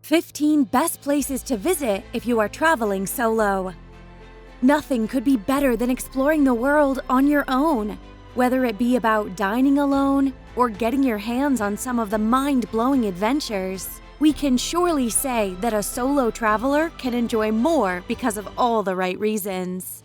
15 best places to visit if you are traveling solo. Nothing could be better than exploring the world on your own, whether it be about dining alone or getting your hands on some of the mind-blowing adventures. We can surely say that a solo traveler can enjoy more because of all the right reasons.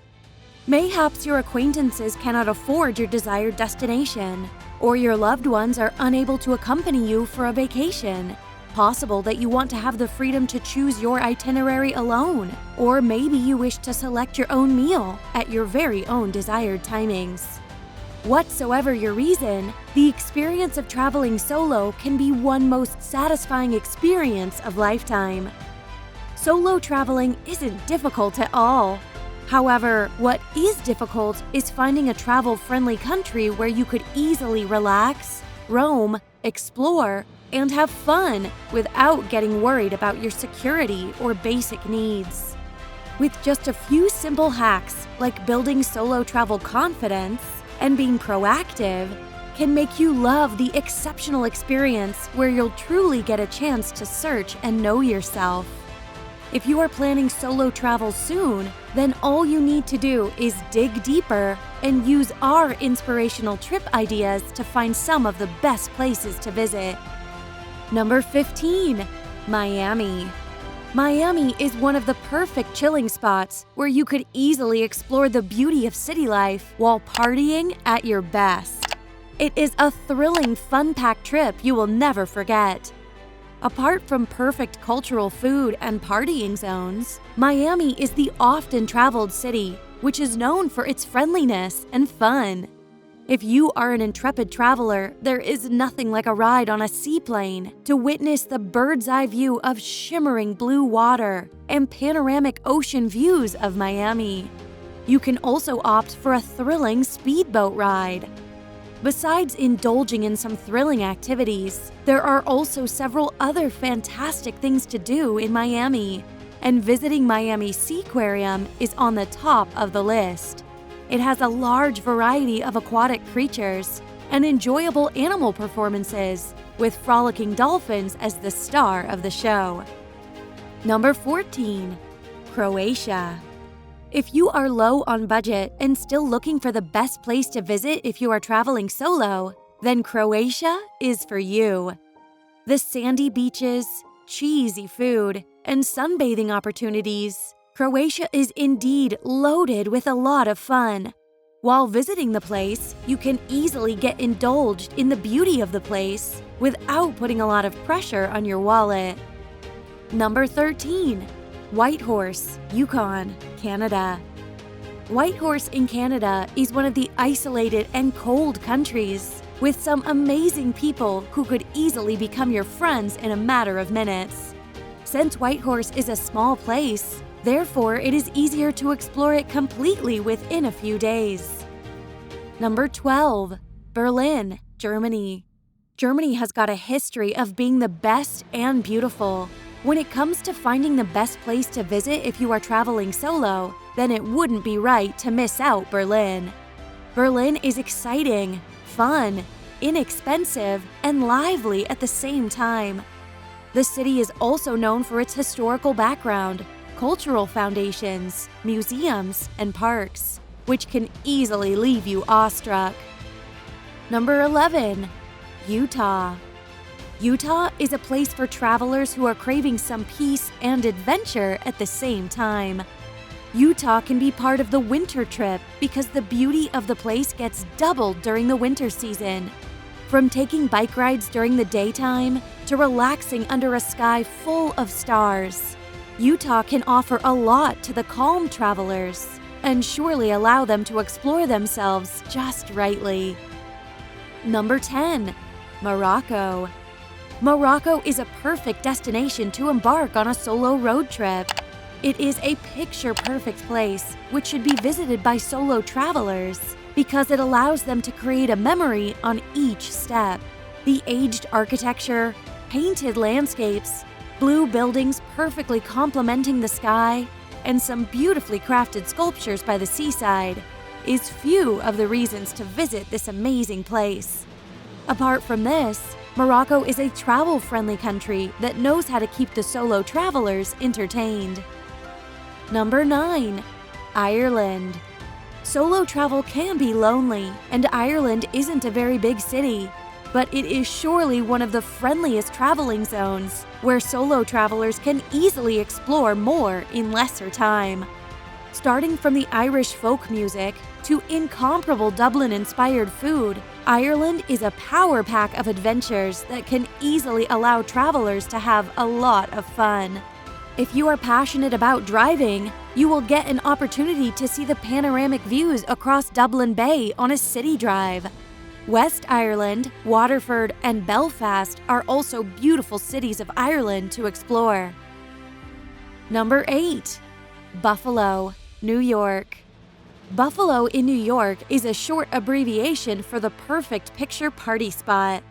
Mayhaps your acquaintances cannot afford your desired destination, or your loved ones are unable to accompany you for a vacation. Possible that you want to have the freedom to choose your itinerary alone, or maybe you wish to select your own meal at your very own desired timings. Whatsoever your reason, the experience of traveling solo can be one most satisfying experience of lifetime. Solo traveling isn't difficult at all. However, what is difficult is finding a travel-friendly country where you could easily relax, roam, explore, and have fun without getting worried about your security or basic needs. With just a few simple hacks like building solo travel confidence and being proactive, can make you love the exceptional experience where you'll truly get a chance to search and know yourself. If you are planning solo travel soon, then all you need to do is dig deeper and use our inspirational trip ideas to find some of the best places to visit. Number 15. Miami. Miami is one of the perfect chilling spots where you could easily explore the beauty of city life while partying at your best. It is a thrilling, fun-packed trip you will never forget. Apart from perfect cultural food and partying zones, Miami is the often-traveled city, which is known for its friendliness and fun. If you are an intrepid traveler, there is nothing like a ride on a seaplane to witness the bird's-eye view of shimmering blue water and panoramic ocean views of Miami. You can also opt for a thrilling speedboat ride. Besides indulging in some thrilling activities, there are also several other fantastic things to do in Miami, and visiting Miami Seaquarium is on the top of the list. It has a large variety of aquatic creatures and enjoyable animal performances, with frolicking dolphins as the star of the show. Number 14. Croatia. If you are low on budget and still looking for the best place to visit if you are traveling solo, then Croatia is for you. The sandy beaches, cheesy food, and sunbathing opportunities, Croatia is indeed loaded with a lot of fun. While visiting the place, you can easily get indulged in the beauty of the place without putting a lot of pressure on your wallet. Number 13. Whitehorse, Yukon, Canada. Whitehorse in Canada is one of the isolated and cold countries, with some amazing people who could easily become your friends in a matter of minutes. Since Whitehorse is a small place, therefore it is easier to explore it completely within a few days. Number 12. Berlin, Germany. Germany has got a history of being the best and beautiful. When it comes to finding the best place to visit if you are traveling solo, then it wouldn't be right to miss out Berlin. Berlin is exciting, fun, inexpensive, and lively at the same time. The city is also known for its historical background, cultural foundations, museums, and parks, which can easily leave you awestruck. Number 11. Utah. Utah is a place for travelers who are craving some peace and adventure at the same time. Utah can be part of the winter trip because the beauty of the place gets doubled during the winter season. From taking bike rides during the daytime to relaxing under a sky full of stars, Utah can offer a lot to the calm travelers and surely allow them to explore themselves just rightly. Number 10. Morocco. Morocco is a perfect destination to embark on a solo road trip. It is a picture-perfect place which should be visited by solo travelers because it allows them to create a memory on each step. The aged architecture, painted landscapes, blue buildings perfectly complementing the sky, and some beautifully crafted sculptures by the seaside is few of the reasons to visit this amazing place. Apart from this, Morocco is a travel-friendly country that knows how to keep the solo travelers entertained. Number 9. Ireland. Solo travel can be lonely, and Ireland isn't a very big city, but it is surely one of the friendliest traveling zones, where solo travelers can easily explore more in lesser time. Starting from the Irish folk music to incomparable Dublin-inspired food, Ireland is a power pack of adventures that can easily allow travelers to have a lot of fun. If you are passionate about driving, you will get an opportunity to see the panoramic views across Dublin Bay on a city drive. West Ireland, Waterford, and Belfast are also beautiful cities of Ireland to explore. Number 8. Buffalo, New York. Buffalo in New York is a short abbreviation for the perfect picture party spot.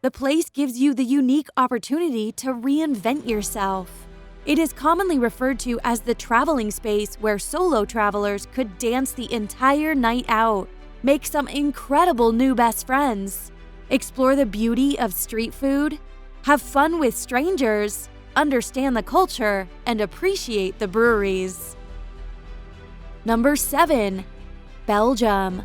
The place gives you the unique opportunity to reinvent yourself. It is commonly referred to as the traveling space where solo travelers could dance the entire night out, make some incredible new best friends, explore the beauty of street food, have fun with strangers, understand the culture, and appreciate the breweries. Number 7. Belgium.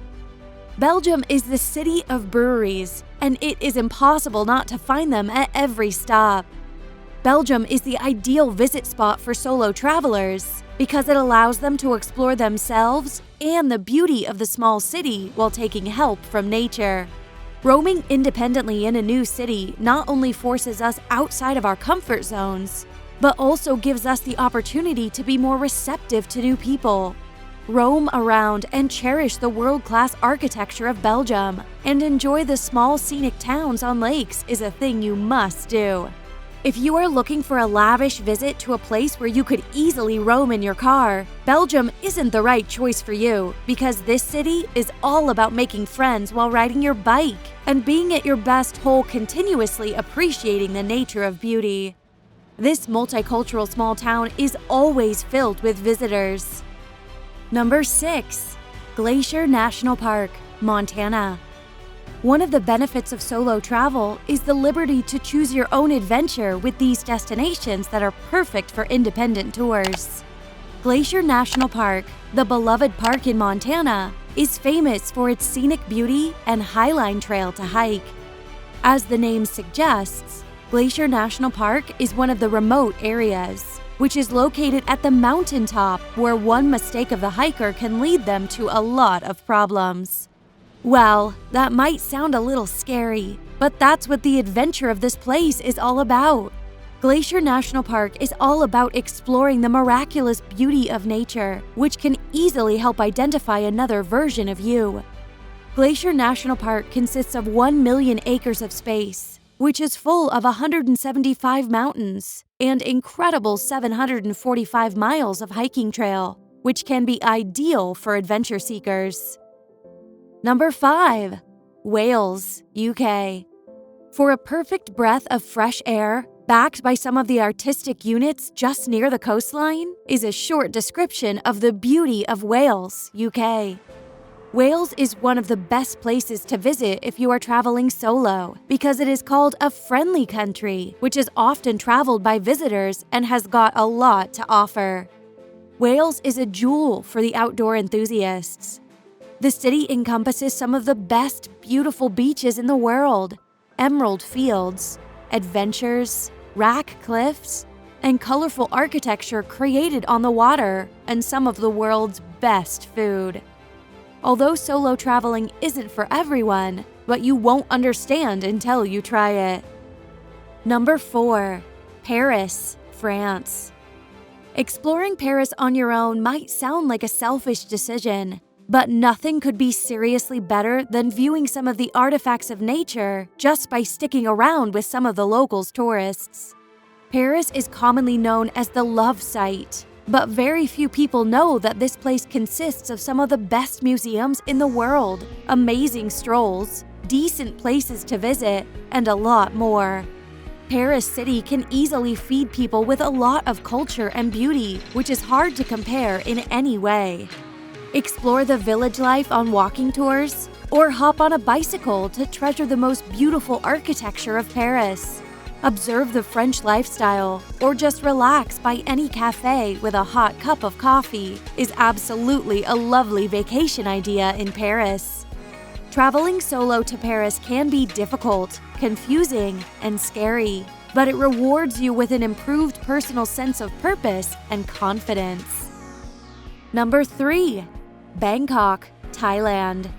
Belgium is the city of breweries, and it is impossible not to find them at every stop. Belgium is the ideal visit spot for solo travelers because it allows them to explore themselves and the beauty of the small city while taking help from nature. Roaming independently in a new city not only forces us outside of our comfort zones, but also gives us the opportunity to be more receptive to new people. Roam around and cherish the world-class architecture of Belgium, and enjoy the small scenic towns on lakes is a thing you must do. If you are looking for a lavish visit to a place where you could easily roam in your car, Belgium isn't the right choice for you because this city is all about making friends while riding your bike and being at your best while continuously appreciating the nature of beauty. This multicultural small town is always filled with visitors. Number 6. Glacier National Park, Montana. One of the benefits of solo travel is the liberty to choose your own adventure with these destinations that are perfect for independent tours. Glacier National Park, the beloved park in Montana, is famous for its scenic beauty and highline trail to hike. As the name suggests, Glacier National Park is one of the remote areas, which is located at the mountaintop where one mistake of the hiker can lead them to a lot of problems. Well, that might sound a little scary, but that's what the adventure of this place is all about. Glacier National Park is all about exploring the miraculous beauty of nature, which can easily help identify another version of you. Glacier National Park consists of 1 million acres of space, which is full of 175 mountains and incredible 745 miles of hiking trail, which can be ideal for adventure seekers. Number 5. Wales, UK. For a perfect breath of fresh air, backed by some of the artistic units just near the coastline, is a short description of the beauty of Wales, UK. Wales is one of the best places to visit if you are traveling solo because it is called a friendly country, which is often traveled by visitors and has got a lot to offer. Wales is a jewel for the outdoor enthusiasts. The city encompasses some of the best, beautiful beaches in the world, emerald fields, adventures, rock cliffs, and colorful architecture created on the water, and some of the world's best food. Although solo traveling isn't for everyone, but you won't understand until you try it. Number 4. Paris, France. Exploring Paris on your own might sound like a selfish decision, but nothing could be seriously better than viewing some of the artifacts of nature just by sticking around with some of the locals' tourists. Paris is commonly known as the love site, but very few people know that this place consists of some of the best museums in the world, amazing strolls, decent places to visit, and a lot more. Paris City can easily feed people with a lot of culture and beauty, which is hard to compare in any way. Explore the village life on walking tours, or hop on a bicycle to treasure the most beautiful architecture of Paris. Observe the French lifestyle, or just relax by any cafe with a hot cup of coffee is absolutely a lovely vacation idea in Paris. Traveling solo to Paris can be difficult, confusing, and scary, but it rewards you with an improved personal sense of purpose and confidence. Number 3. Bangkok, Thailand.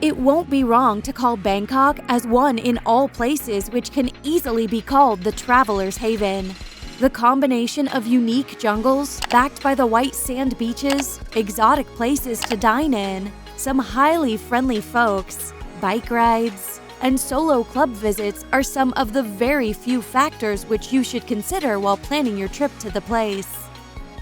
It won't be wrong to call Bangkok as one in all places which can easily be called the traveler's haven. The combination of unique jungles, backed by the white sand beaches, exotic places to dine in, some highly friendly folks, bike rides, and solo club visits are some of the very few factors which you should consider while planning your trip to the place.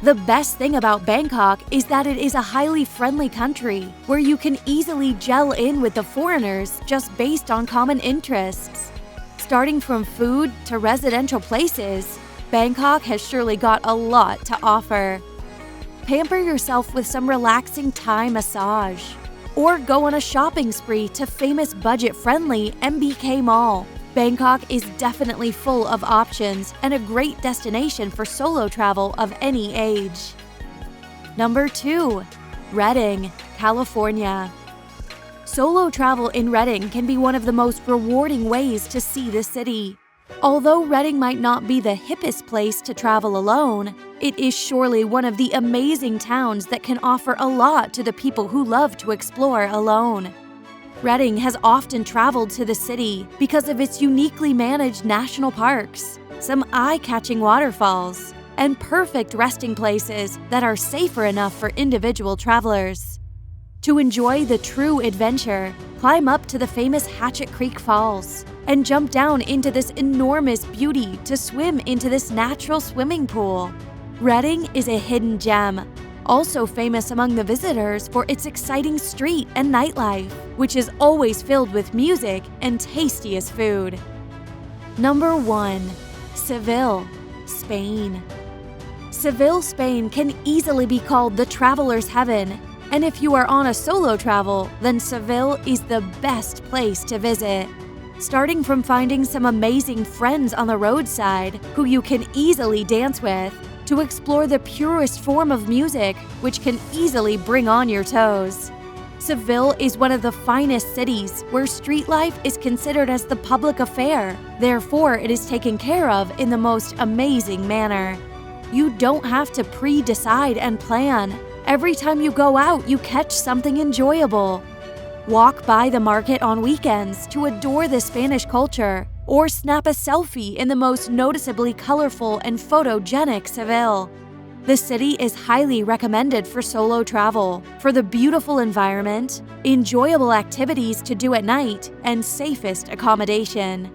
The best thing about Bangkok is that it is a highly friendly country where you can easily gel in with the foreigners just based on common interests. Starting from food to residential places, Bangkok has surely got a lot to offer. Pamper yourself with some relaxing Thai massage, or go on a shopping spree to famous budget-friendly MBK Mall. Bangkok is definitely full of options and a great destination for solo travel of any age. Number 2. Redding, California. Solo travel in Redding can be one of the most rewarding ways to see the city. Although Redding might not be the hippest place to travel alone, it is surely one of the amazing towns that can offer a lot to the people who love to explore alone. Redding has often traveled to the city because of its uniquely managed national parks, some eye-catching waterfalls, and perfect resting places that are safer enough for individual travelers. To enjoy the true adventure, climb up to the famous Hatchet Creek Falls and jump down into this enormous beauty to swim into this natural swimming pool. Redding is a hidden gem, also famous among the visitors for its exciting street and nightlife, which is always filled with music and tastiest food. Number 1. Seville, Spain. Seville, Spain can easily be called the traveler's heaven, and if you are on a solo travel, then Seville is the best place to visit. Starting from finding some amazing friends on the roadside who you can easily dance with, to explore the purest form of music, which can easily bring on your toes. Seville is one of the finest cities where street life is considered as the public affair, therefore it is taken care of in the most amazing manner. You don't have to pre-decide and plan. Every time you go out, you catch something enjoyable. Walk by the market on weekends to adore the Spanish culture, or snap a selfie in the most noticeably colorful and photogenic Seville. The city is highly recommended for solo travel, for the beautiful environment, enjoyable activities to do at night, and safest accommodation.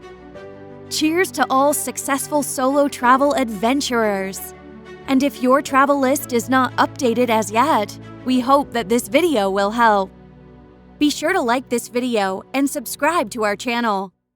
Cheers to all successful solo travel adventurers! And if your travel list is not updated as yet, we hope that this video will help. Be sure to like this video and subscribe to our channel.